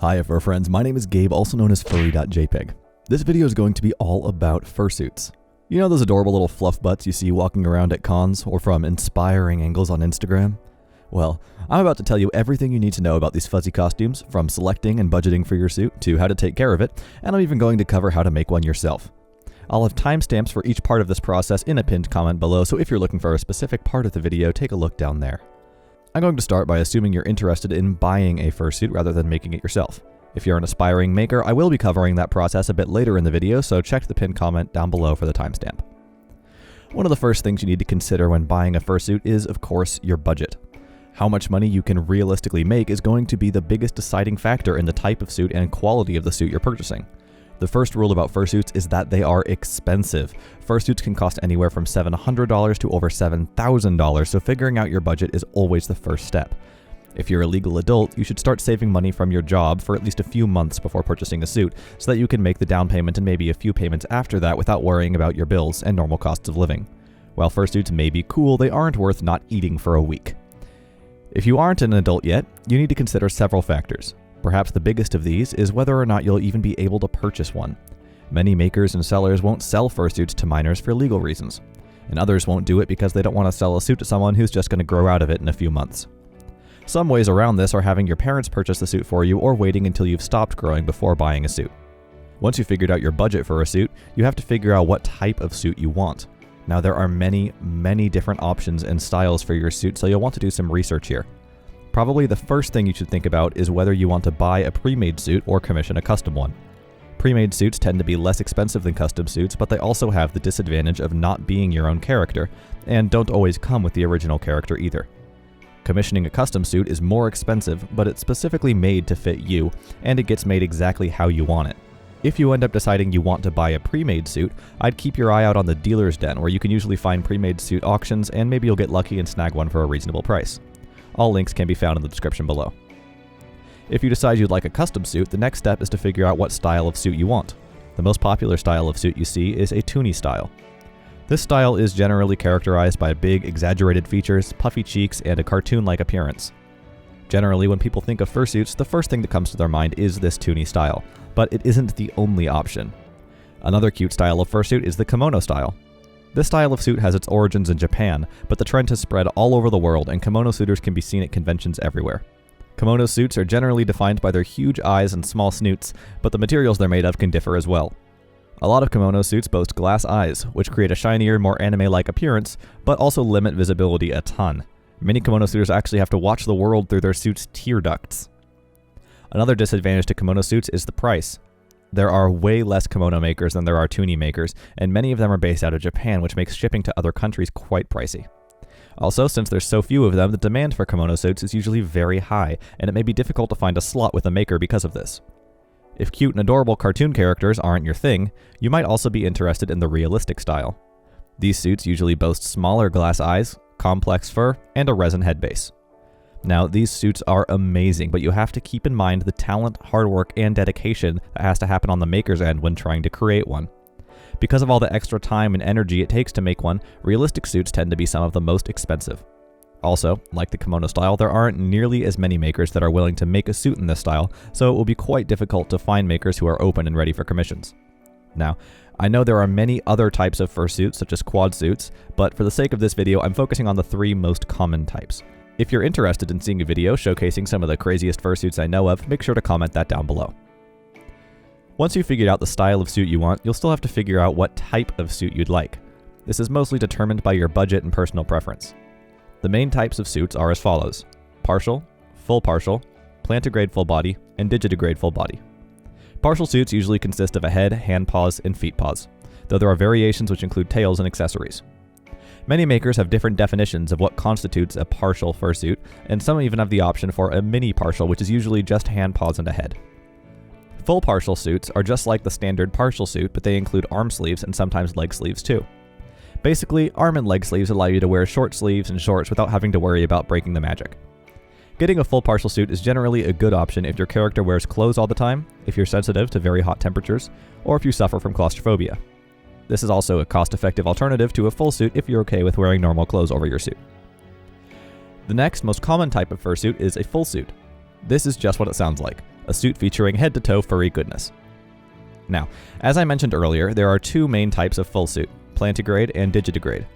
Hi fur friends, my name is Gabe, also known as furry.jpg. This video is going to be all about fursuits. You know those adorable little fluff butts you see walking around at cons or from inspiring angles on Instagram? Well, I'm about to tell you everything you need to know about these fuzzy costumes, from selecting and budgeting for your suit to how to take care of it, and I'm even going to cover how to make one yourself. I'll have timestamps for each part of this process in a pinned comment below, so if you're looking for a specific part of the video, take a look down there. I'm going to start by assuming you're interested in buying a fursuit rather than making it yourself. If you're an aspiring maker, I will be covering that process a bit later in the video, so check the pinned comment down below for the timestamp. One of the first things you need to consider when buying a fursuit is, of course, your budget. How much money you can realistically make is going to be the biggest deciding factor in the type of suit and quality of the suit you're purchasing. The first rule about fursuits is that they are expensive. Fursuits can cost anywhere from $700 to over $7,000, so figuring out your budget is always the first step. If you're a legal adult, you should start saving money from your job for at least a few months before purchasing a suit, so that you can make the down payment and maybe a few payments after that without worrying about your bills and normal costs of living. While fursuits may be cool, they aren't worth not eating for a week. If you aren't an adult yet, you need to consider several factors. Perhaps the biggest of these is whether or not you'll even be able to purchase one. Many makers and sellers won't sell fursuits to minors for legal reasons, and others won't do it because they don't want to sell a suit to someone who's just going to grow out of it in a few months. Some ways around this are having your parents purchase the suit for you or waiting until you've stopped growing before buying a suit. Once you've figured out your budget for a suit, you have to figure out what type of suit you want. Now there are many different options and styles for your suit, so you'll want to do some research here. Probably the first thing you should think about is whether you want to buy a pre-made suit or commission a custom one. Pre-made suits tend to be less expensive than custom suits, but they also have the disadvantage of not being your own character, and don't always come with the original character either. Commissioning a custom suit is more expensive, but it's specifically made to fit you, and it gets made exactly how you want it. If you end up deciding you want to buy a pre-made suit, I'd keep your eye out on the dealer's den, where you can usually find pre-made suit auctions, and maybe you'll get lucky and snag one for a reasonable price. All links can be found in the description below. If you decide you'd like a custom suit, the next step is to figure out what style of suit you want. The most popular style of suit you see is a toonie style. This style is generally characterized by big, exaggerated features, puffy cheeks, and a cartoon-like appearance. Generally, when people think of fursuits, the first thing that comes to their mind is this toonie style, but it isn't the only option. Another cute style of fursuit is the kimono style. This style of suit has its origins in Japan, but the trend has spread all over the world, and kimono suiters can be seen at conventions everywhere. Kimono suits are generally defined by their huge eyes and small snoots, but the materials they're made of can differ as well. A lot of kimono suits boast glass eyes, which create a shinier, more anime-like appearance, but also limit visibility a ton. Many kimono suiters actually have to watch the world through their suits' tear ducts. Another disadvantage to kimono suits is the price. There are way less kimono makers than there are toonie makers, and many of them are based out of Japan, which makes shipping to other countries quite pricey. Also, since there's so few of them, the demand for kimono suits is usually very high, and it may be difficult to find a slot with a maker because of this. If cute and adorable cartoon characters aren't your thing, you might also be interested in the realistic style. These suits usually boast smaller glass eyes, complex fur, and a resin head base. Now, these suits are amazing, but you have to keep in mind the talent, hard work, and dedication that has to happen on the maker's end when trying to create one. Because of all the extra time and energy it takes to make one, realistic suits tend to be some of the most expensive. Also, like the kimono style, there aren't nearly as many makers that are willing to make a suit in this style, so it will be quite difficult to find makers who are open and ready for commissions. Now, I know there are many other types of fursuits, such as quad suits, but for the sake of this video, I'm focusing on the 3 most common types. If you're interested in seeing a video showcasing some of the craziest fursuits I know of, make sure to comment that down below. Once you've figured out the style of suit you want, you'll still have to figure out what type of suit you'd like. This is mostly determined by your budget and personal preference. The main types of suits are as follows: partial, full partial, plantigrade full body, and digitigrade full body. Partial suits usually consist of a head, hand paws, and feet paws, though there are variations which include tails and accessories. Many makers have different definitions of what constitutes a partial fursuit, and some even have the option for a mini partial, which is usually just hand paws and a head. Full partial suits are just like the standard partial suit, but they include arm sleeves and sometimes leg sleeves too. Basically, arm and leg sleeves allow you to wear short sleeves and shorts without having to worry about breaking the magic. Getting a full partial suit is generally a good option if your character wears clothes all the time, if you're sensitive to very hot temperatures, or if you suffer from claustrophobia. This is also a cost-effective alternative to a full suit if you're okay with wearing normal clothes over your suit. The next most common type of fursuit is a full suit. This is just what it sounds like, a suit featuring head-to-toe furry goodness. Now, as I mentioned earlier, there are two main types of full suit, plantigrade and digitigrade.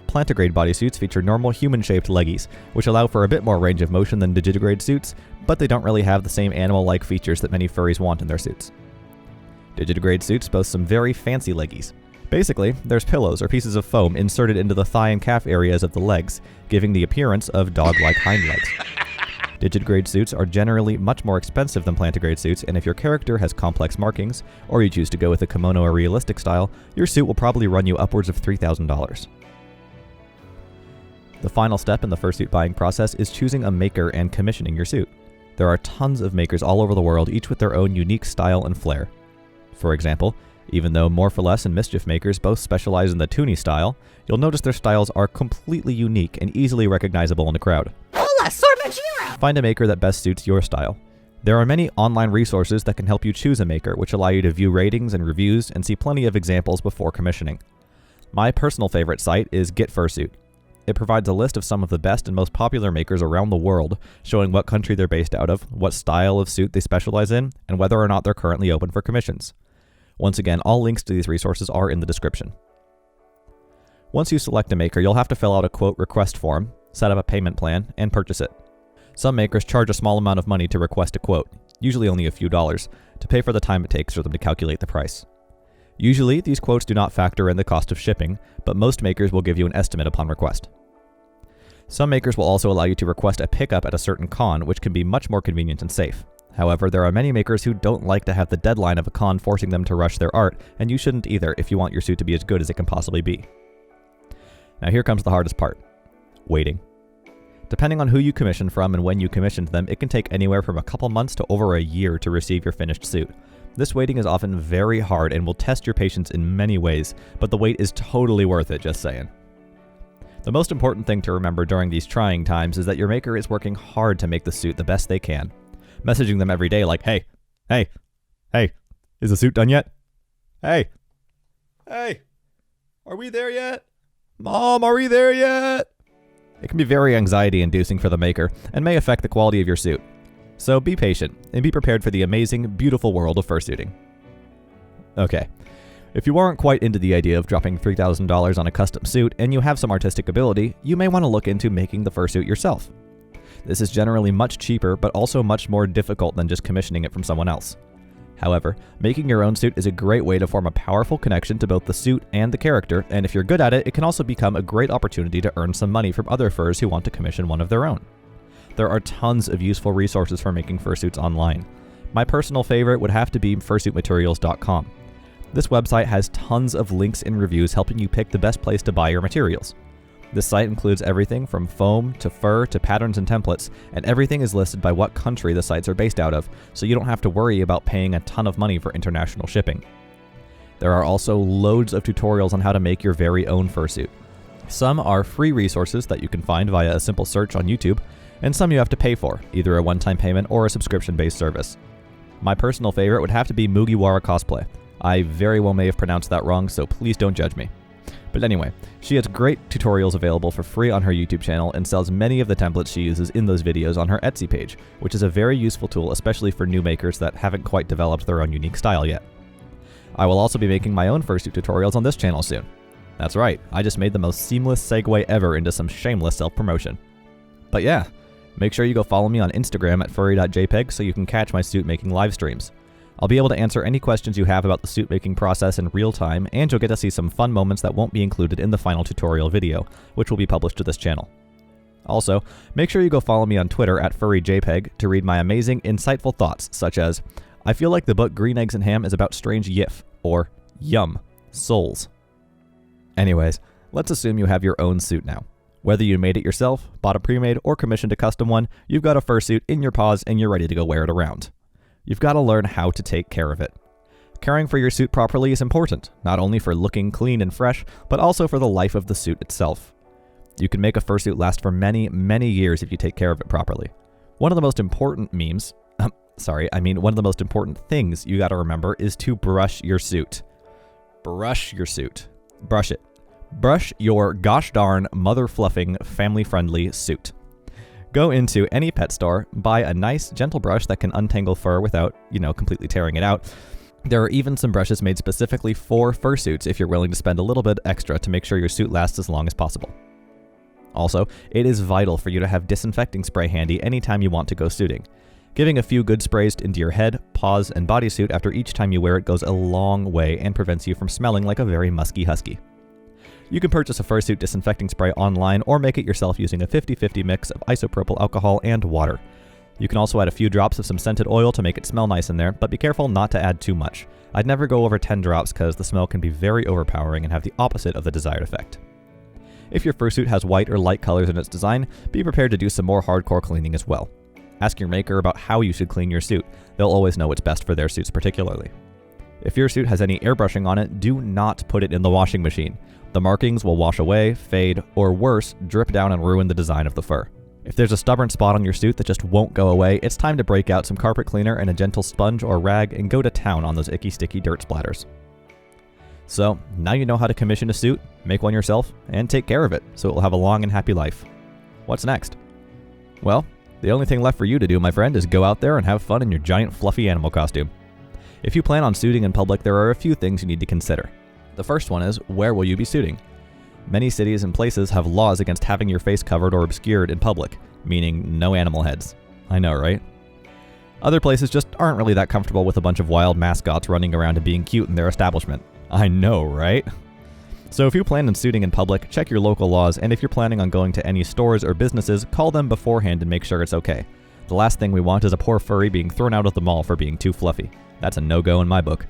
Plantigrade bodysuits feature normal human-shaped leggies, which allow for a bit more range of motion than digitigrade suits, but they don't really have the same animal-like features that many furries want in their suits. Digitigrade suits boast some very fancy leggies. Basically, there's pillows or pieces of foam inserted into the thigh and calf areas of the legs, giving the appearance of dog-like hind legs. Digitigrade suits are generally much more expensive than plantigrade suits, and if your character has complex markings, or you choose to go with a kimono or realistic style, your suit will probably run you upwards of $3,000. The final step in the fursuit buying process is choosing a maker and commissioning your suit. There are tons of makers all over the world, each with their own unique style and flair. For example, even though Morpholess and Mischief makers both specialize in the toony style, you'll notice their styles are completely unique and easily recognizable in the crowd. Find a maker that best suits your style. There are many online resources that can help you choose a maker, which allow you to view ratings and reviews and see plenty of examples before commissioning. My personal favorite site is Get Fursuit. It provides a list of some of the best and most popular makers around the world, showing what country they're based out of, what style of suit they specialize in, and whether or not they're currently open for commissions. Once again, all links to these resources are in the description. Once you select a maker, you'll have to fill out a quote request form, set up a payment plan, and purchase it. Some makers charge a small amount of money to request a quote, usually only a few dollars, to pay for the time it takes for them to calculate the price. Usually, these quotes do not factor in the cost of shipping, but most makers will give you an estimate upon request. Some makers will also allow you to request a pickup at a certain con, which can be much more convenient and safe. However, there are many makers who don't like to have the deadline of a con forcing them to rush their art, and you shouldn't either if you want your suit to be as good as it can possibly be. Now here comes the hardest part: waiting. Depending on who you commission from and when you commissioned them, it can take anywhere from a couple months to over a year to receive your finished suit. This waiting is often very hard and will test your patience in many ways, but the wait is totally worth it, just saying. The most important thing to remember during these trying times is that your maker is working hard to make the suit the best they can. Messaging them every day like, hey, is the suit done yet? Hey, are we there yet? Mom, are we there yet? It can be very anxiety-inducing for the maker and may affect the quality of your suit. So be patient and be prepared for the amazing, beautiful world of fursuiting. Okay, if you aren't quite into the idea of dropping $3,000 on a custom suit and you have some artistic ability, you may want to look into making the fursuit yourself. This is generally much cheaper, but also much more difficult than just commissioning it from someone else. However, making your own suit is a great way to form a powerful connection to both the suit and the character, and if you're good at it, it can also become a great opportunity to earn some money from other furs who want to commission one of their own. There are tons of useful resources for making fursuits online. My personal favorite would have to be fursuitmaterials.com. This website has tons of links and reviews helping you pick the best place to buy your materials. This site includes everything from foam to fur to patterns and templates, and everything is listed by what country the sites are based out of, so you don't have to worry about paying a ton of money for international shipping. There are also loads of tutorials on how to make your very own fursuit. Some are free resources that you can find via a simple search on YouTube, and some you have to pay for, either a one-time payment or a subscription-based service. My personal favorite would have to be Mugiwara Cosplay. I very well may have pronounced that wrong, so please don't judge me. But anyway, she has great tutorials available for free on her YouTube channel and sells many of the templates she uses in those videos on her Etsy page, which is a very useful tool, especially for new makers that haven't quite developed their own unique style yet. I will also be making my own fursuit tutorials on this channel soon. That's right, I just made the most seamless segue ever into some shameless self-promotion. But yeah, make sure you go follow me on Instagram at furry.jpg so you can catch my suit making live streams. I'll be able to answer any questions you have about the suit making process in real time, and you'll get to see some fun moments that won't be included in the final tutorial video, which will be published to this channel. Also, make sure you go follow me on Twitter at furryjpg to read my amazing, insightful thoughts, such as, I feel like the book Green Eggs and Ham is about strange yif, or yum, souls. Anyways, let's assume you have your own suit now. Whether you made it yourself, bought a premade, or commissioned a custom one, you've got a fursuit in your paws and you're ready to go wear it around. You've got to learn how to take care of it. Caring for your suit properly is important, not only for looking clean and fresh, but also for the life of the suit itself. You can make a fursuit last for many, many years if you take care of it properly. One of the most important one of the most important things you got to remember is to brush your suit. Brush your suit. Brush it. Brush your gosh darn mother fluffing family friendly suit. Go into any pet store, buy a nice, gentle brush that can untangle fur without, completely tearing it out. There are even some brushes made specifically for fursuits if you're willing to spend a little bit extra to make sure your suit lasts as long as possible. Also, it is vital for you to have disinfecting spray handy anytime you want to go suiting. Giving a few good sprays into your head, paws, and bodysuit after each time you wear it goes a long way and prevents you from smelling like a very musky husky. You can purchase a fursuit disinfecting spray online or make it yourself using a 50-50 mix of isopropyl alcohol and water. You can also add a few drops of some scented oil to make it smell nice in there, but be careful not to add too much. I'd never go over 10 drops because the smell can be very overpowering and have the opposite of the desired effect. If your fursuit has white or light colors in its design, be prepared to do some more hardcore cleaning as well. Ask your maker about how you should clean your suit. They'll always know what's best for their suits particularly. If your suit has any airbrushing on it, do not put it in the washing machine. The markings will wash away, fade, or worse, drip down and ruin the design of the fur. If there's a stubborn spot on your suit that just won't go away, it's time to break out some carpet cleaner and a gentle sponge or rag and go to town on those icky sticky dirt splatters. So, now you know how to commission a suit, make one yourself, and take care of it so it will have a long and happy life. What's next? Well, the only thing left for you to do, my friend, is go out there and have fun in your giant fluffy animal costume. If you plan on suiting in public, there are a few things you need to consider. The first one is, where will you be suiting? Many cities and places have laws against having your face covered or obscured in public, meaning no animal heads. I know, right? Other places just aren't really that comfortable with a bunch of wild mascots running around and being cute in their establishment. I know, right? So if you plan on suiting in public, check your local laws, and if you're planning on going to any stores or businesses, call them beforehand and make sure it's okay. The last thing we want is a poor furry being thrown out of the mall for being too fluffy. That's a no-go in my book.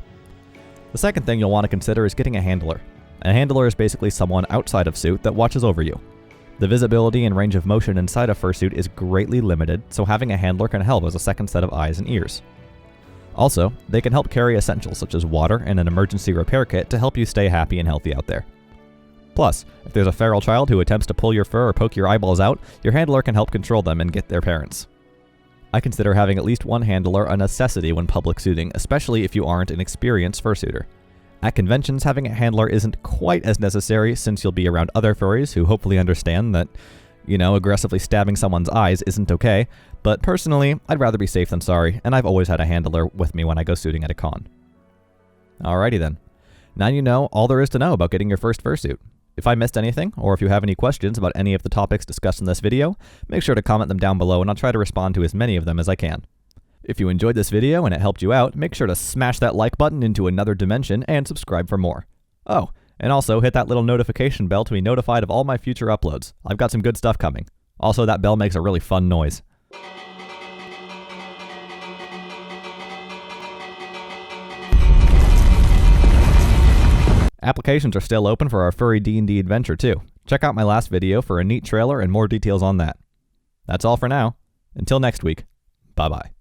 The second thing you'll want to consider is getting a handler. A handler is basically someone outside of suit that watches over you. The visibility and range of motion inside a fursuit is greatly limited, so having a handler can help as a second set of eyes and ears. Also, they can help carry essentials such as water and an emergency repair kit to help you stay happy and healthy out there. Plus, if there's a feral child who attempts to pull your fur or poke your eyeballs out, your handler can help control them and get their parents. I consider having at least one handler a necessity when public suiting, especially if you aren't an experienced fursuiter. At conventions, having a handler isn't quite as necessary since you'll be around other furries who hopefully understand that, aggressively stabbing someone's eyes isn't okay, but personally, I'd rather be safe than sorry, and I've always had a handler with me when I go suiting at a con. Alrighty then. Now you know all there is to know about getting your first fursuit. If I missed anything, or if you have any questions about any of the topics discussed in this video, make sure to comment them down below and I'll try to respond to as many of them as I can. If you enjoyed this video and it helped you out, make sure to smash that like button into another dimension and subscribe for more. Oh, and also hit that little notification bell to be notified of all my future uploads. I've got some good stuff coming. Also, that bell makes a really fun noise. Applications are still open for our furry D&D adventure too. Check out my last video for a neat trailer and more details on that. That's all for now. Until next week, bye-bye.